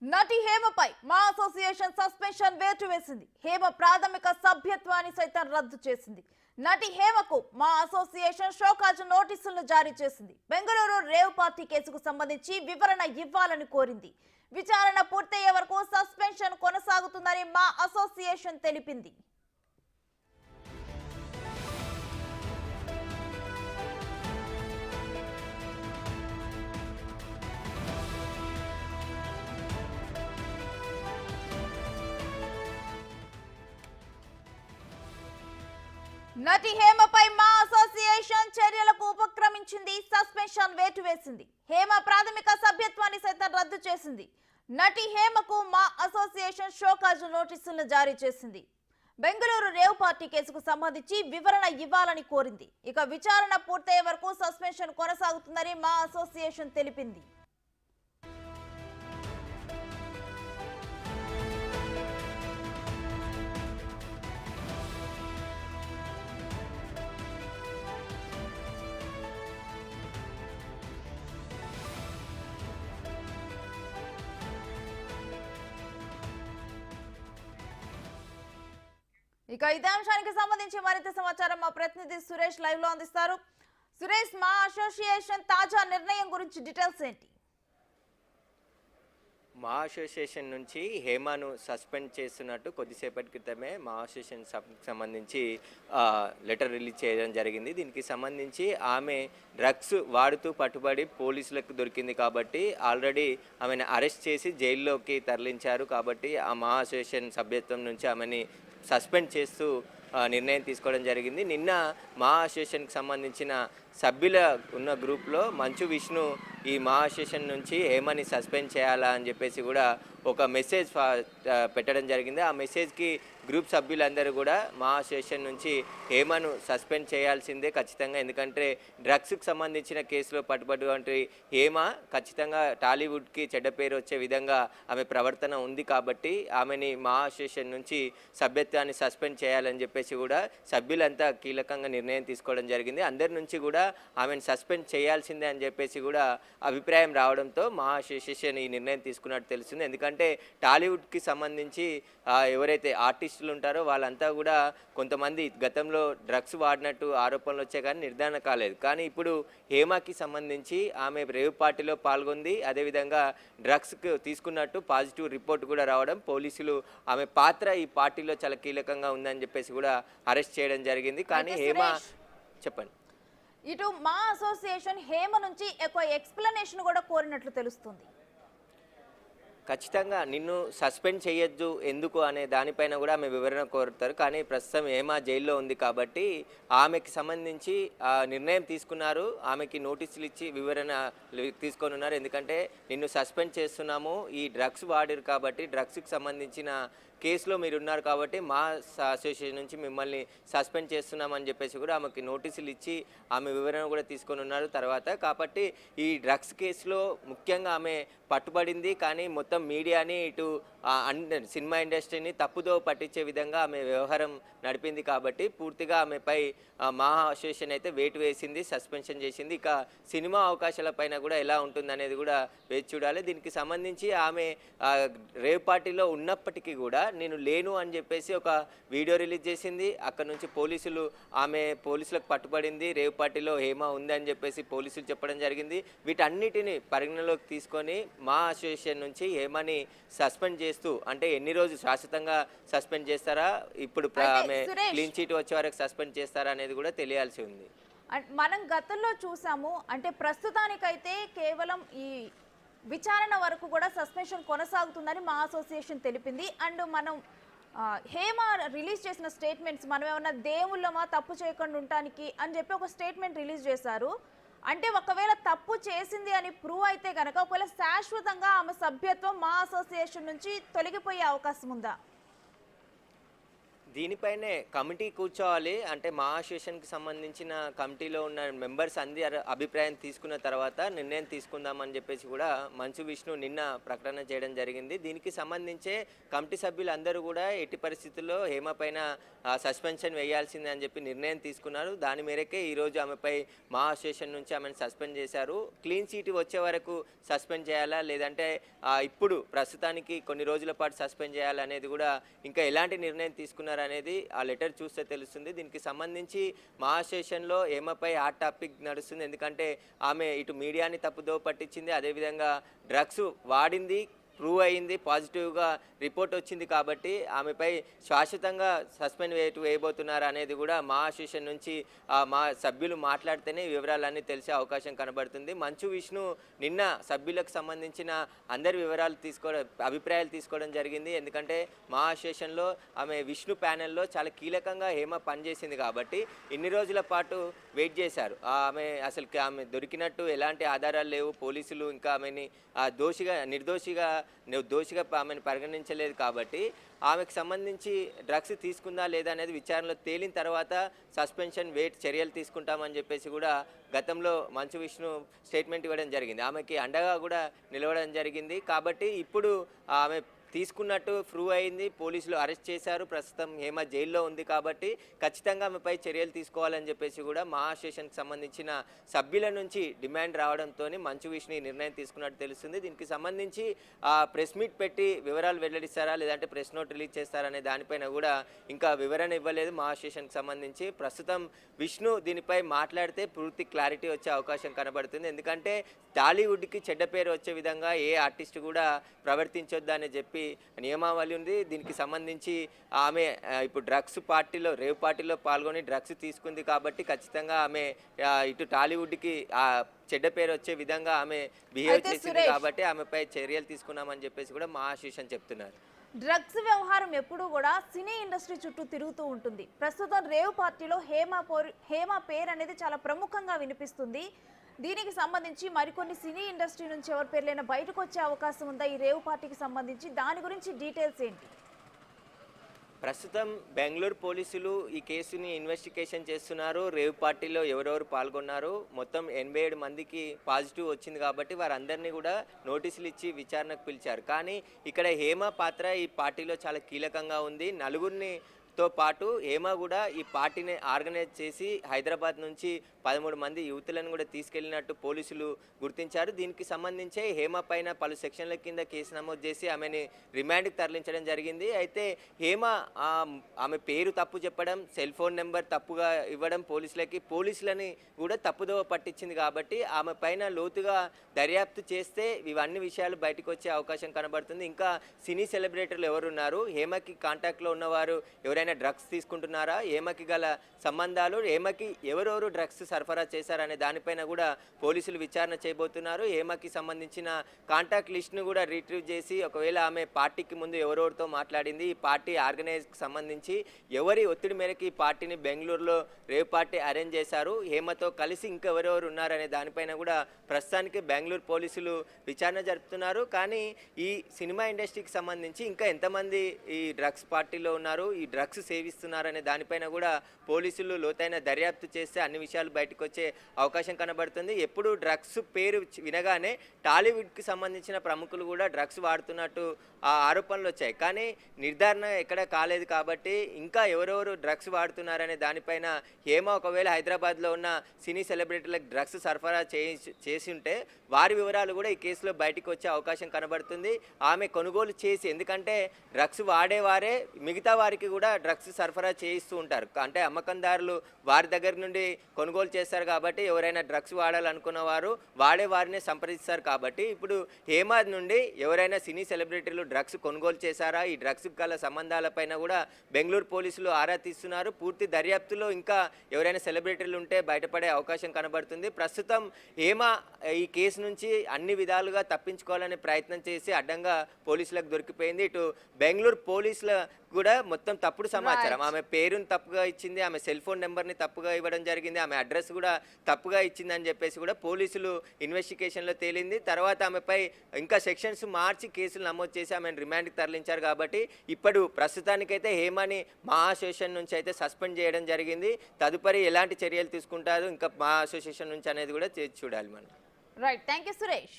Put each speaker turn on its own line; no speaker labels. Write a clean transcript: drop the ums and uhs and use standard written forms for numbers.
నటి హేమపై మా association suspension వేటు వేసింది. హేమ ప్రాథమిక సభ్యత్వాన్ని సైతం రద్దు చేసింది. నటి హేమకు మా అసోసియేషన్ షోకాజ్ నోటీసులను జారీ చేసింది. బెంగళూరు రేవ్ పార్టీ కేసుకు సంబంధించి వివరణ ఇవ్వాలని కోరింది. విచారణ పూర్తయ్యే వరకు సస్పెన్షన్ కొనసాగుతుందని మా అసోసియేషన్ తెలిపింది. నటి హేమపై మా అసోసియేషన్ చర్యలకు ఉపక్రమించింది. సస్పెన్షన్ వేటు వేసింది. హేమ ప్రాథమిక సభ్యత్వాన్ని సైతం రద్దు చేసింది. నటి హేమకు మా అసోసియేషన్ షోకాజ్ నోటీసులను జారీ చేసింది. బెంగళూరు రేవ్ పార్టీ కేసుకు సంబంధించి వివరణ ఇవ్వాలని కోరింది. ఇక విచారణ పూర్తయ్యే వరకు సస్పెన్షన్ కొనసాగుతుందని మా అసోసియేషన్ తెలిపింది. ఇక ఇదే అంశానికి సంబంధించి మరింత సమాచారం మా ప్రతినిధి సురేష్ లైవ్ లో అందిస్తారు. సురేష్, మా అసోసియేషన్ తాజా నిర్ణయం గురించి డీటెయిల్స్ ఏంటి?
మా అసోసియేషన్ నుంచి హేమను సస్పెండ్ చేస్తున్నట్టు కొద్దిసేపటి క్రితమే మా అసోసియేషన్ సంబంధించి లెటర్ రిలీజ్ చేయడం జరిగింది. దీనికి సంబంధించి ఆమె డ్రగ్స్ వాడుతూ పట్టుబడి పోలీసులకు దొరికింది కాబట్టి ఆల్రెడీ ఆమెను అరెస్ట్ చేసి జైల్లోకి తరలించారు. కాబట్టి ఆ మా అసోసియేషన్ సభ్యత్వం నుంచి ఆమెని సస్పెండ్ చేస్తూ నిర్ణయం తీసుకోవడం జరిగింది. నిన్న మా అసోసియేషన్కి సంబంధించిన సభ్యుల ఉన్న గ్రూప్లో మంచు విష్ణు ఈ మా అసోసియేషన్ నుంచి హేమని సస్పెండ్ చేయాలా అని చెప్పేసి కూడా ఒక మెసేజ్ పెట్టడం జరిగింది. ఆ మెసేజ్కి గ్రూప్ సభ్యులందరూ కూడా మా అసోసియేషన్ నుంచి హేమను సస్పెండ్ చేయాల్సిందే ఖచ్చితంగా. ఎందుకంటే డ్రగ్స్కి సంబంధించిన కేసులో పట్టుబడి హేమ ఖచ్చితంగా టాలీవుడ్కి చెడ్డ పేరు వచ్చే విధంగా ఆమె ప్రవర్తన ఉంది కాబట్టి ఆమెని మా అసోసియేషన్ నుంచి సభ్యత్వాన్ని సస్పెండ్ చేయాలని చెప్పేసి కూడా సభ్యులంతా కీలకంగా నిర్ణయం తీసుకోవడం జరిగింది. అందరి నుంచి కూడా ఆమెను సస్పెండ్ చేయాల్సిందే అని చెప్పేసి కూడా అభిప్రాయం రావడంతో మా అసోసియేషన్ ఈ నిర్ణయం తీసుకున్నట్టు తెలుస్తుంది. ఎందుకంటే టాలీవుడ్కి సంబంధించి ఎవరైతే ఆర్టిస్టులు ఉంటారో వాళ్ళంతా కూడా కొంతమంది గతంలో డ్రగ్స్ వాడినట్టు ఆరోపణలు వచ్చాయి కానీ నిర్ధారణ కాలేదు. కానీ ఇప్పుడు హేమకి సంబంధించి ఆమె రేవ్ పార్టీలో పాల్గొంది, అదేవిధంగా డ్రగ్స్కి తీసుకున్నట్టు పాజిటివ్ రిపోర్ట్ కూడా రావడం, పోలీసులు ఆమె పాత్ర ఈ పార్టీలో చాలా కీలకంగా ఉందని చెప్పేసి కూడా అరెస్ట్ చేయడం జరిగింది. కానీ హేమ చెప్పండి.
ఇటు మా అసోసియేషన్ హేమ నుంచి ఎక్కువ ఎక్స్ప్లెనేషన్ కూడా కోరినట్లు తెలుస్తుంది.
ఖచ్చితంగా నిన్ను సస్పెండ్ చేయొద్దు ఎందుకు అనే దానిపైన కూడా ఆమె వివరణ కోరుతారు. కానీ ప్రస్తుతం హేమ జైల్లో ఉంది కాబట్టి ఆమెకి సంబంధించి నిర్ణయం తీసుకున్నారు. ఆమెకి నోటీసులు ఇచ్చి వివరణ తీసుకొని ఉన్నారు. ఎందుకంటే నిన్ను సస్పెండ్ చేస్తున్నాము, ఈ డ్రగ్స్ వాడారు కాబట్టి డ్రగ్స్కి సంబంధించిన కేసులో మీరు ఉన్నారు కాబట్టి మా అసోసియేషన్ నుంచి మిమ్మల్ని సస్పెండ్ చేస్తున్నామని చెప్పేసి కూడా ఆమెకి నోటీసులు ఇచ్చి ఆమె వివరణ కూడా తీసుకొని ఉన్నారు తర్వాత. కాబట్టి ఈ డ్రగ్స్ కేసులో ముఖ్యంగా ఆమె పట్టుబడింది. కానీ మొత్తం మీడియాని ఇటు సినిమా ఇండస్ట్రీని తప్పుదో పట్టించే విధంగా ఆమె వ్యవహారం నడిపింది కాబట్టి పూర్తిగా ఆమెపై మా అసోసియేషన్ అయితే వేటు వేసింది, సస్పెన్షన్ చేసింది. ఇక సినిమా అవకాశాలపైన కూడా ఎలా ఉంటుందనేది కూడా వేచి చూడాలి. దీనికి సంబంధించి ఆమె రేవ్ పార్టీలో ఉన్నప్పటికీ కూడా నేను లేను అని చెప్పేసి ఒక వీడియో రిలీజ్ చేసింది. అక్కడ నుంచి పోలీసులకు పట్టుబడింది. రేవ్ పార్టీలో హేమ ఉందని చెప్పేసి పోలీసులు చెప్పడం జరిగింది. వీటన్నిటిని పరిగణలోకి తీసుకొని మా అసోసియేషన్ నుంచి హేమని సస్పెండ్ చేస్తూ, అంటే ఎన్ని రోజులు శాశ్వతంగా సస్పెండ్ చేస్తారా, ఇప్పుడు ఆమె క్లీన్ చీట్ వచ్చే వరకు సస్పెండ్ చేస్తారా అనేది కూడా తెలియాల్సి ఉంది.
మనం గతంలో చూసాము, అంటే ప్రస్తుతానికైతే కేవలం ఈ విచారణ వరకు కూడా సస్పెన్షన్ కొనసాగుతుందని మా అసోసియేషన్ తెలిపింది. అండ్ మనం హేమ రిలీజ్ చేసిన స్టేట్మెంట్స్, మనం ఏమన్నా దేవుళ్ళమా తప్పు చేయకుండా ఉండటానికి అని చెప్పి ఒక స్టేట్మెంట్ రిలీజ్ చేశారు. అంటే ఒకవేళ తప్పు చేసింది అని ప్రూవ్ అయితే కనుక ఒకవేళ శాశ్వతంగా ఆమె సభ్యత్వం మా అసోసియేషన్ నుంచి తొలగిపోయే అవకాశం ఉందా?
దీనిపైనే కమిటీ కూర్చోవాలి. అంటే మా అసోసియేషన్‌కి సంబంధించిన కమిటీలో ఉన్న మెంబర్స్ అందరి అభిప్రాయం తీసుకున్న తర్వాత నిర్ణయం తీసుకుందామని చెప్పేసి కూడా మంచు విష్ణు నిన్న ప్రకటన చేయడం జరిగింది. దీనికి సంబంధించే కమిటీ సభ్యులందరూ కూడా ఎట్టి పరిస్థితుల్లో హేమ పైన సస్పెన్షన్ వేయాల్సిందే అని చెప్పి నిర్ణయం తీసుకున్నారు. దాని మేరకే ఈరోజు ఆమెపై మా అసోసియేషన్ నుంచి ఆమెను సస్పెండ్ చేశారు. క్లీన్ చీట్ వచ్చే వరకు సస్పెండ్ చేయాలా, లేదంటే ఇప్పుడు ప్రస్తుతానికి కొన్ని రోజుల పాటు సస్పెండ్ చేయాలా అనేది కూడా ఇంకా ఎలాంటి నిర్ణయం తీసుకున్నారు అనేది ఆ లెటర్ చూస్తే తెలుస్తుంది. దీనికి సంబంధించి మా అసోసియేషన్లో హేమపై హాట్ టాపిక్ నడుస్తుంది. ఎందుకంటే ఆమె ఇటు మీడియాని తప్పుదో పట్టించింది, అదేవిధంగా డ్రగ్స్ వాడింది, ప్రూవ్ అయింది, పాజిటివ్గా రిపోర్ట్ వచ్చింది. కాబట్టి ఆమెపై శాశ్వతంగా సస్పెండ్ వేయబోతున్నారు అనేది కూడా మా అసోసియేషన్ నుంచి మా సభ్యులు మాట్లాడితేనే వివరాలన్నీ తెలిసే అవకాశం కనబడుతుంది. మంచు విష్ణు నిన్న సభ్యులకు సంబంధించిన అందరి వివరాలు అభిప్రాయాలు తీసుకోవడం జరిగింది. ఎందుకంటే మా అసోసియేషన్లో ఆమె విష్ణు ప్యానెల్లో చాలా కీలకంగా హేమ పనిచేసింది కాబట్టి ఇన్ని రోజుల పాటు వెయిట్ చేశారు. ఆమె దొరికినట్టు ఎలాంటి ఆధారాలు లేవు, పోలీసులు ఇంకా ఆమెని నిర్దోషిగా ఆమెను పరిగణించలేదు. కాబట్టి ఆమెకు సంబంధించి డ్రగ్స్ తీసుకుందా లేదా అనేది విచారణలో తేలిన తర్వాత సస్పెన్షన్ చర్యలు తీసుకుంటామని చెప్పేసి కూడా గతంలో మంచు విష్ణు స్టేట్మెంట్ ఇవ్వడం జరిగింది. ఆమెకి అండగా కూడా నిలవడం జరిగింది. కాబట్టి ఇప్పుడు ఆమె తీసుకున్నట్టు ప్రూవ్ అయింది, పోలీసులు అరెస్ట్ చేశారు, ప్రస్తుతం హేమ జైల్లో ఉంది. కాబట్టి ఖచ్చితంగా ఆమెపై చర్యలు తీసుకోవాలని చెప్పేసి కూడా మా అసోసియేషన్కి సంబంధించిన సభ్యుల నుంచి డిమాండ్ రావడంతో మంచు విష్ణు ఈ నిర్ణయం తీసుకున్నట్టు తెలుస్తుంది. దీనికి సంబంధించి ప్రెస్ మీట్ పెట్టి వివరాలు వెల్లడిస్తారా లేదంటే ప్రెస్ నోట్ రిలీజ్ చేస్తారా అనే దానిపైన కూడా ఇంకా వివరణ ఇవ్వలేదు మా అసోసియేషన్కి సంబంధించి. ప్రస్తుతం విష్ణు దీనిపై మాట్లాడితే పూర్తి క్లారిటీ వచ్చే అవకాశం కనబడుతుంది. ఎందుకంటే టాలీవుడ్కి చెడ్డ పేరు వచ్చే విధంగా ఏ ఆర్టిస్ట్ కూడా ప్రవర్తించొద్దు అని చెప్పి నియమావళి ఉంది. దీనికి సంబంధించి ఆమె ఇప్పుడు రేవ్ పార్టీలో పాల్గొని డ్రగ్స్ తీసుకుంది కాబట్టి ఖచ్చితంగా ఆమె ఇటు టాలీవుడ్కి చెడ్డ పేరు వచ్చే విధంగా ఆమె బిహేవ్ చేసింది కాబట్టి ఆమెపై చర్యలు తీసుకున్నామని చెప్పేసి కూడా మా అసోసియేషన్ చెప్తున్నారు.
డ్రగ్స్ వ్యవహారం ఎప్పుడూ కూడా సినీ ఇండస్ట్రీ చుట్టూ తిరుగుతూ ఉంటుంది. ప్రస్తుతం రేవ్ పార్టీలో హేమ పేరు అనేది చాలా ప్రముఖంగా వినిపిస్తుంది. దీనికి సంబంధించి మరికొన్ని సినీ ఇండస్ట్రీ నుంచి ఎవరి పేర్లైనా బయటకు వచ్చే అవకాశం ఉందా ఈ రేవ్ పార్టీకి సంబంధించి? దాని గురించి డీటెయిల్స్ ఏంటి?
ప్రస్తుతం బెంగళూరు పోలీసులు ఈ కేసుని ఇన్వెస్టిగేషన్ చేస్తున్నారు. రేవ్ పార్టీలో ఎవరెవరు పాల్గొన్నారు, మొత్తం 87 మందికి పాజిటివ్ వచ్చింది కాబట్టి వారందరినీ కూడా నోటీసులు ఇచ్చి విచారణకు పిలిచారు. కానీ ఇక్కడ హేమ పాత్ర ఈ పార్టీలో చాలా కీలకంగా ఉంది. నలుగురితో పాటు హేమ కూడా ఈ పార్టీని ఆర్గనైజ్ చేసి హైదరాబాద్ నుంచి 13 మంది యువతులను కూడా తీసుకెళ్లినట్టు పోలీసులు గుర్తించారు. దీనికి సంబంధించి హేమ పైన పలు సెక్షన్ల కింద కేసు నమోదు చేసి ఆమెని రిమాండ్కి తరలించడం జరిగింది. అయితే హేమ ఆమె పేరు తప్పు చెప్పడం, సెల్ ఫోన్ నెంబర్ తప్పుగా ఇవ్వడం పోలీసులని కూడా తప్పుదోవ పట్టించింది. కాబట్టి ఆమె పైన లోతుగా దర్యాప్తు చేస్తే ఇవన్నీ విషయాలు బయటకు వచ్చే అవకాశం కనబడుతుంది. ఇంకా సినీ సెలబ్రిటీలు ఎవరున్నారు, హేమకి కాంటాక్ట్లో ఉన్నవారు ఎవరైనా డ్రగ్స్ తీసుకుంటున్నారా, హేమకి గల సంబంధాలు, హేమకి ఎవరెవరు డ్రగ్స్ సరఫరా చేశారనే దానిపైన కూడా పోలీసులు విచారణ చేయబోతున్నారు. హేమకి సంబంధించిన కాంటాక్ట్ లిస్ట్ను కూడా రిట్రీవ్ చేసి ఒకవేళ ఆమె పార్టీకి ముందు ఎవరెవరితో మాట్లాడింది, ఈ పార్టీ ఆర్గనైజ్కి సంబంధించి ఎవరి ఒత్తిడి మేరకు ఈ పార్టీని బెంగళూరులో రేవ్ పార్టీ అరేంజ్ చేశారు, హేమతో కలిసి ఇంకెవరెవరు ఉన్నారనే దానిపైన కూడా ప్రస్తుతానికి బెంగళూరు పోలీసులు విచారణ జరుపుతున్నారు. కానీ ఈ సినిమా ఇండస్ట్రీకి సంబంధించి ఇంకా ఎంతమంది ఈ డ్రగ్స్ పార్టీలో ఉన్నారు, ఈ డ్రగ్స్ సేవిస్తున్నారనే దానిపైన కూడా పోలీసులు లోతైన దర్యాప్తు చేస్తే అన్ని విషయాలు బయటకు వచ్చే అవకాశం కనబడుతుంది. ఎప్పుడు డ్రగ్స్ పేరు వినగానే టాలీవుడ్కి సంబంధించిన ప్రముఖులు కూడా డ్రగ్స్ వాడుతున్నట్టు ఆరోపణలు వచ్చాయి. కానీ నిర్ధారణ ఎక్కడ కాలేదు. కాబట్టి ఇంకా ఎవరెవరు డ్రగ్స్ వాడుతున్నారనే దానిపైన హేమ ఒకవేళ హైదరాబాద్లో ఉన్న సినీ సెలబ్రిటీలకు డ్రగ్స్ సరఫరా చేసి ఉంటే వారి వివరాలు కూడా ఈ కేసులో బయటకు వచ్చే అవకాశం కనబడుతుంది. ఆమె కొనుగోలు చేసి, ఎందుకంటే డ్రగ్స్ వాడేవారే మిగతా వారికి కూడా డ్రగ్స్ సరఫరా చేయిస్తూ ఉంటారు. అంటే అమ్మకందారులు వారి దగ్గర నుండి కొనుగోలు చేస్తారు కాబట్టి ఎవరైనా డ్రగ్స్ వాడాలనుకున్న వారు వాడే వారినే సంప్రదిస్తారు. కాబట్టి ఇప్పుడు హేమ నుండి ఎవరైనా సినీ సెలబ్రిటీలు డ్రగ్స్ కొనుగోలు చేశారా, ఈ డ్రగ్స్ గల సంబంధాలపైన కూడా బెంగళూరు పోలీసులు ఆరా తీస్తున్నారు. పూర్తి దర్యాప్తులో ఇంకా ఎవరైనా సెలబ్రిటీలు ఉంటే బయటపడే అవకాశం కనబడుతుంది. ప్రస్తుతం హేమ ఈ కేసు నుంచి అన్ని విధాలుగా తప్పించుకోవాలనే ప్రయత్నం చేసి అడ్డంగా పోలీసులకు దొరికిపోయింది. ఇటు బెంగళూరు పోలీసుల కూడా మొత్తం తప్పుడు సమాచారం, ఆమె పేరుని తప్పుగా ఇచ్చింది, ఆమె సెల్ ఫోన్ నెంబర్ని తప్పుగా ఇవ్వడం జరిగింది, ఆమె అడ్రస్ కూడా తప్పుగా ఇచ్చిందని చెప్పేసి కూడా పోలీసులు ఇన్వెస్టిగేషన్లో తేలింది. తర్వాత ఆమెపై ఇంకా సెక్షన్స్ మార్చి కేసులు నమోదు చేసి ఆమెను రిమాండ్కి తరలించారు. కాబట్టి ఇప్పుడు ప్రస్తుతానికైతే హేమాని మా అసోసియేషన్ నుంచి అయితే సస్పెండ్ చేయడం జరిగింది. తదుపరి ఎలాంటి చర్యలు తీసుకుంటారు ఇంకా మా అసోసియేషన్ నుంచి అనేది కూడా చూడాలి మనం.
Right, thank you Suresh.